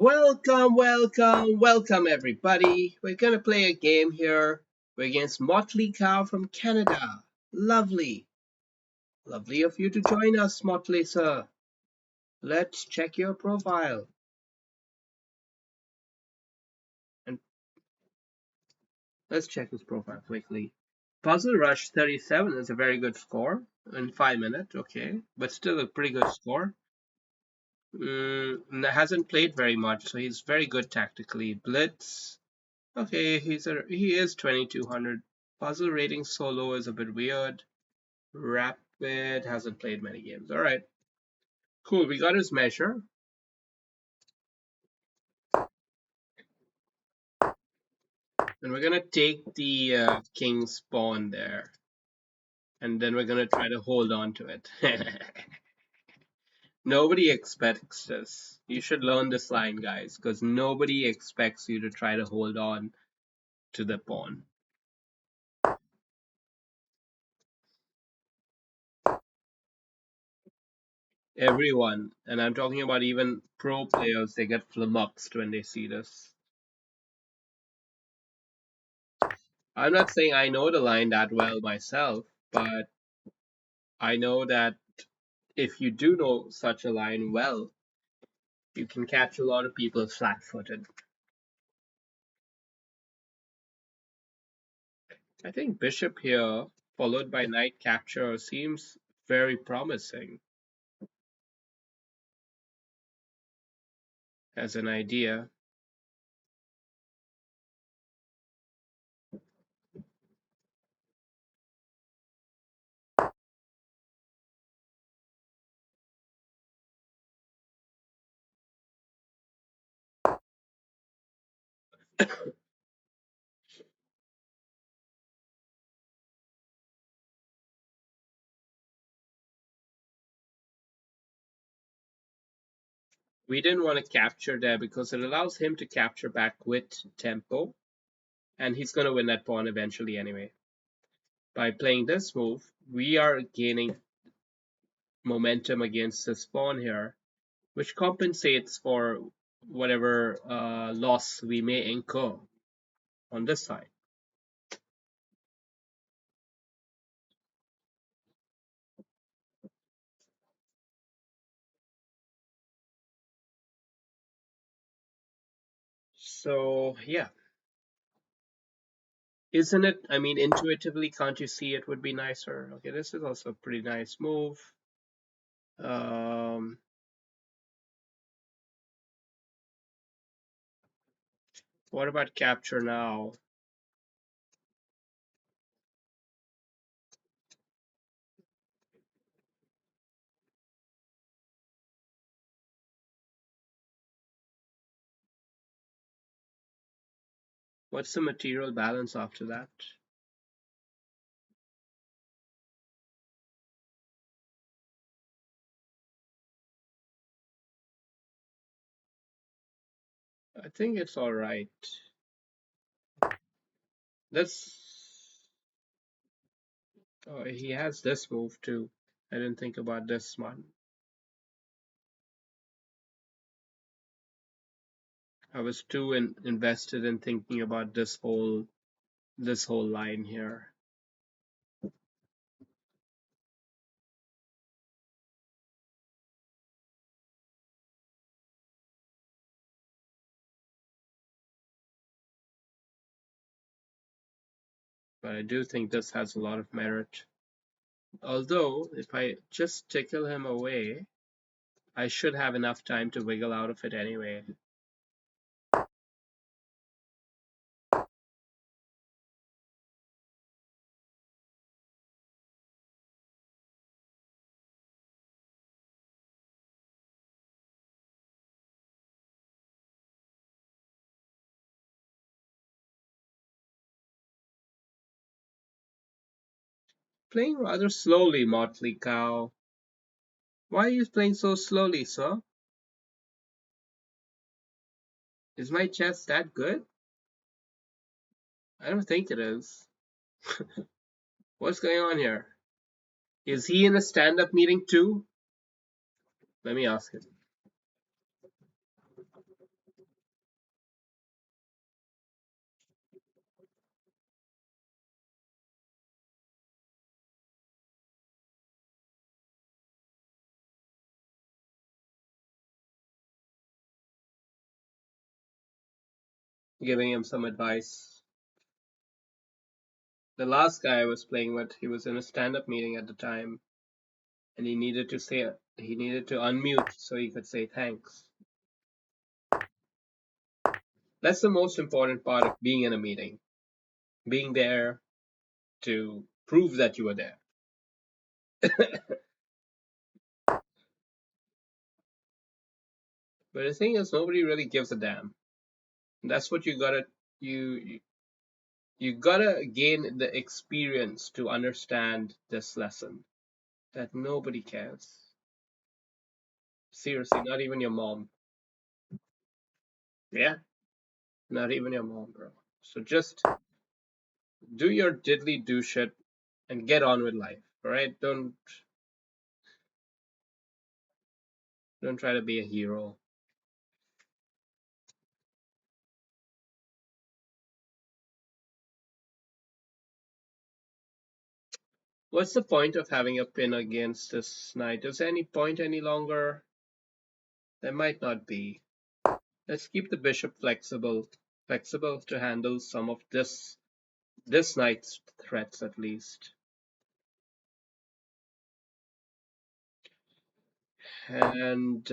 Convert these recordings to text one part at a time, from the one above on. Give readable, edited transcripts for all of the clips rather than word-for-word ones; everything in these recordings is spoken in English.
Welcome, everybody. We're gonna play a game here. We're against Motley Cow from Canada. Lovely. Lovely of you to join us, Motley, sir. Let's check your profile. And let's check his profile quickly. Puzzle Rush 37 is a very good score in 5 minutes, okay, but still a pretty good score. Hasn't played very much, so he's very good tactically. Blitz, okay, he is 2200. Puzzle rating solo is a bit weird. Rapid hasn't played many games. All right, cool. We got his measure, and we're gonna take the king's pawn there, and then we're gonna try to hold on to it. Nobody expects this. You should learn this line, guys, because nobody expects you to try to hold on to the pawn. Everyone, and I'm talking about even pro players, they get flummoxed when they see this. I'm not saying I know the line that well myself, but I know that if you do know such a line well, you can catch a lot of people flat footed. I think bishop here, followed by knight capture, seems very promising as an idea. We didn't want to capture there because it allows him to capture back with tempo, and he's going to win that pawn eventually anyway. By playing this move, we are gaining momentum against this pawn here, which compensates for whatever loss we may incur on this side. So, yeah. Isn't it? I mean, intuitively, can't you see it would be nicer? Okay, this is also a pretty nice move. Um, what about capture now? What's the material balance after that? I think it's all right. Let's. Oh, he has this move too. I didn't think about this one. I was too invested in thinking about this whole line here. But I do think this has a lot of merit. Although, if I just tickle him away, I should have enough time to wiggle out of it anyway. Playing rather slowly, Motley Cow. Why are you playing so slowly, sir? Is my chess that good? I don't think it is. What's going on here? Is he in a stand-up meeting too? Let me ask him. giving him some advice. The last guy I was playing with, he was in a stand-up meeting at the time, and he needed to unmute so he could say thanks. That's the most important part of being in a meeting, being there to prove that you were there. But the thing is, nobody really gives a damn. That's what you you gotta gain the experience to understand this lesson that nobody cares. Seriously, not even your mom. Yeah, not even your mom, bro. So just do your diddly do shit and get on with life. All right? Don't try to be a hero. What's the point of having a pin against this knight? Is there any point any longer? There might not be. Let's keep the bishop flexible to handle some of this knight's threats at least. And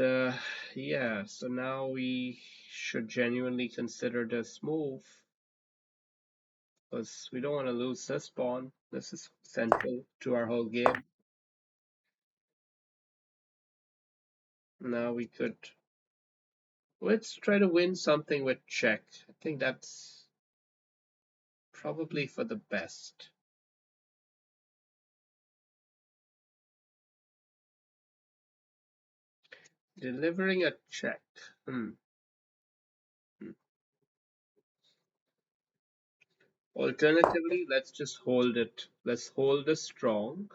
yeah, so now we should genuinely consider this move because we don't want to lose this pawn. This is central to our whole game. Now we could let's try to win something with check. I think that's probably for the best. Delivering a check. Hmm. Alternatively, let's just hold it. Let's hold it strong.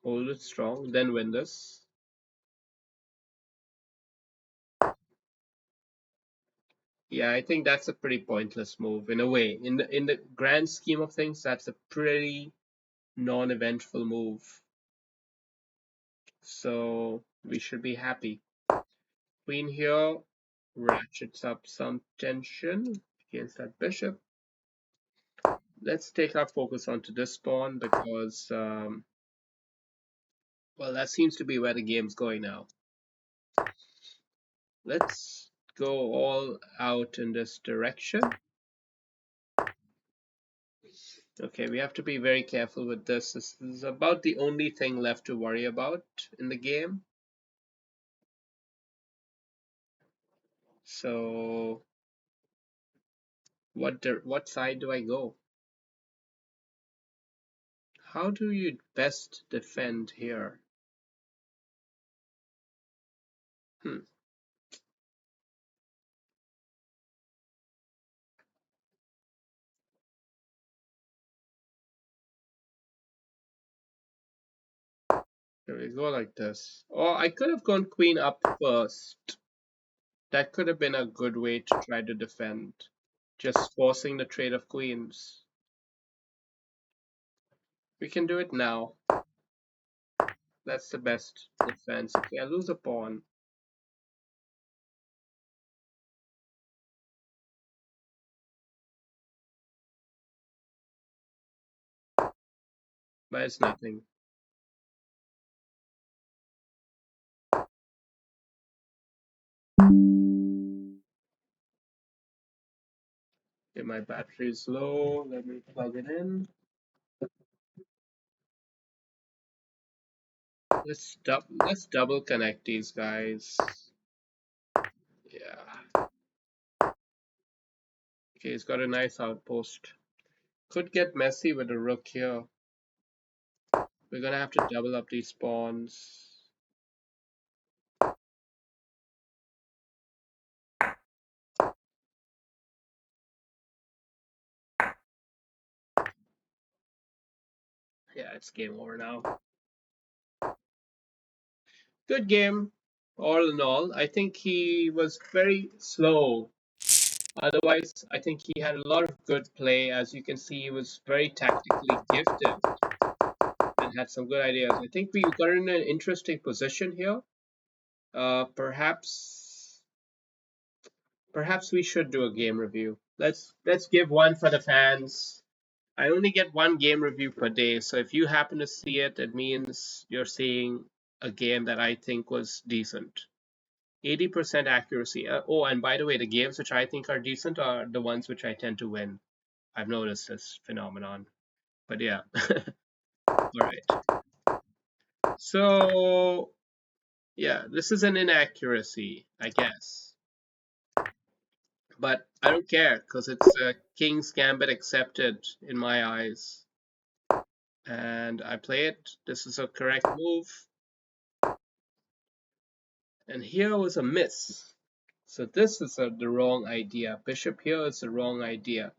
Hold it strong, then win this. Yeah, I think that's a pretty pointless move in a way. In the grand scheme of things, that's a pretty non-eventful move. So we should be happy. Queen here ratchets up some tension against that bishop. Let's take our focus onto this pawn because, well, that seems to be where the game's going now. Let's go all out in this direction. Okay, we have to be very careful with this. This is about the only thing left to worry about in the game. So what side do I go? How do you best defend here? Hmm. Here we go like this. Or I could have gone queen up first. That could have been a good way to try to defend. Just forcing the trade of queens. We can do it now. That's the best defense. Okay, I lose a pawn. But it's nothing. Okay, my battery is low. Let me plug it in. Let's double connect these guys. Yeah. Okay, he's got a nice outpost. Could get messy with a rook here. We're gonna have to double up these pawns. Yeah, it's game over now. Good game, all in all. I think he was very slow. Otherwise, I think he had a lot of good play. As you can see, he was very tactically gifted and had some good ideas. I think we got in an interesting position here. Perhaps Perhaps we should do a game review. Let's give one for the fans. I only get one game review per day, so if you happen to see it, it means you're seeing a game that I think was decent. 80% accuracy. Oh, and by the way, the games which I think are decent are the ones which I tend to win. I've noticed this phenomenon. But yeah. All right. So, yeah, this is an inaccuracy, I guess. But I don't care because it's King's Gambit accepted in my eyes. And I play it. This is a correct move. And here was a miss. So this is the wrong idea. Bishop here is the wrong idea.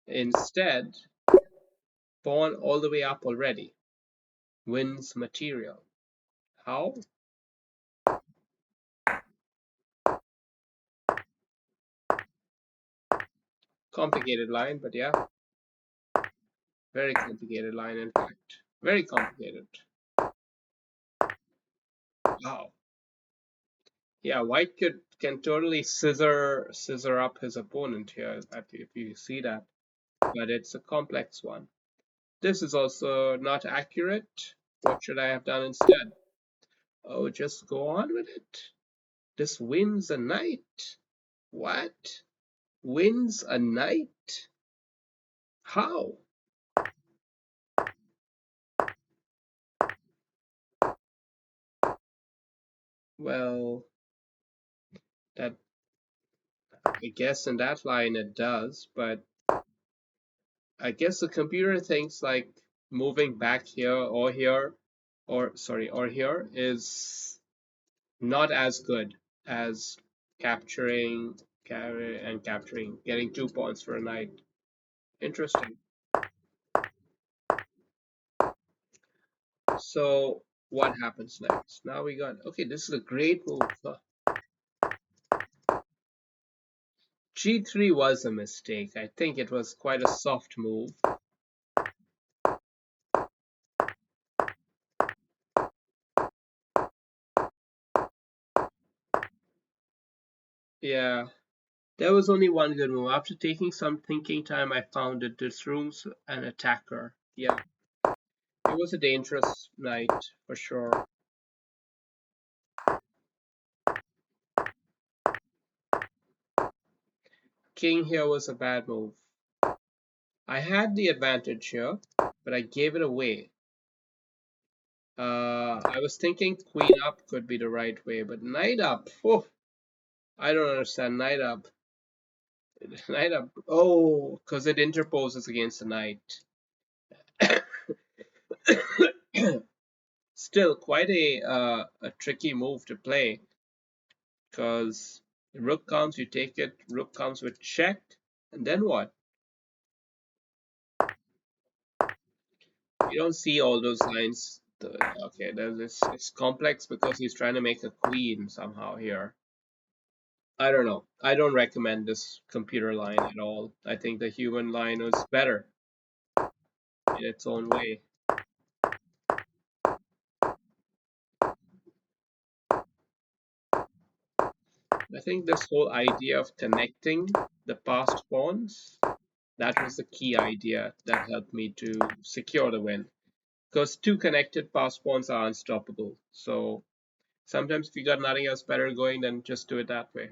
Instead, pawn all the way up already wins material. How? Complicated line, but yeah, very complicated line in fact. Very complicated. Wow. Yeah, white can totally scissor up his opponent here if you see that. But it's a complex one. This is also not accurate. What should I have done instead? Oh, just go on with it. This wins a knight. What? Wins a knight? How? Well, that I guess in that line it does, but I guess the computer thinks like moving back here, or sorry, or here is not as good as capturing, getting 2 points for a knight. Interesting. So what happens next? Now we got, okay, this is a great move. G3 was a mistake. I think it was quite a soft move. Yeah, there was only one good move. After taking some thinking time, I found that this room's an attacker. Yeah, it was a dangerous knight for sure. King here was a bad move. I had the advantage here, but I gave it away. I was thinking queen up could be the right way, but knight up. Oh, I don't understand. Knight up. Knight up. Oh, because it interposes against the knight. Still quite a tricky move to play because rook comes, you take it, rook comes with check, and then what? You don't see all those lines. Okay, there's this. It's complex because he's trying to make a queen somehow here. I don't know. I don't recommend this computer line at all. I think the human line is better in its own way. I think this whole idea of connecting the passed pawns, that was the key idea that helped me to secure the win. Because two connected passed pawns are unstoppable. So sometimes if you got nothing else better going, then just do it that way.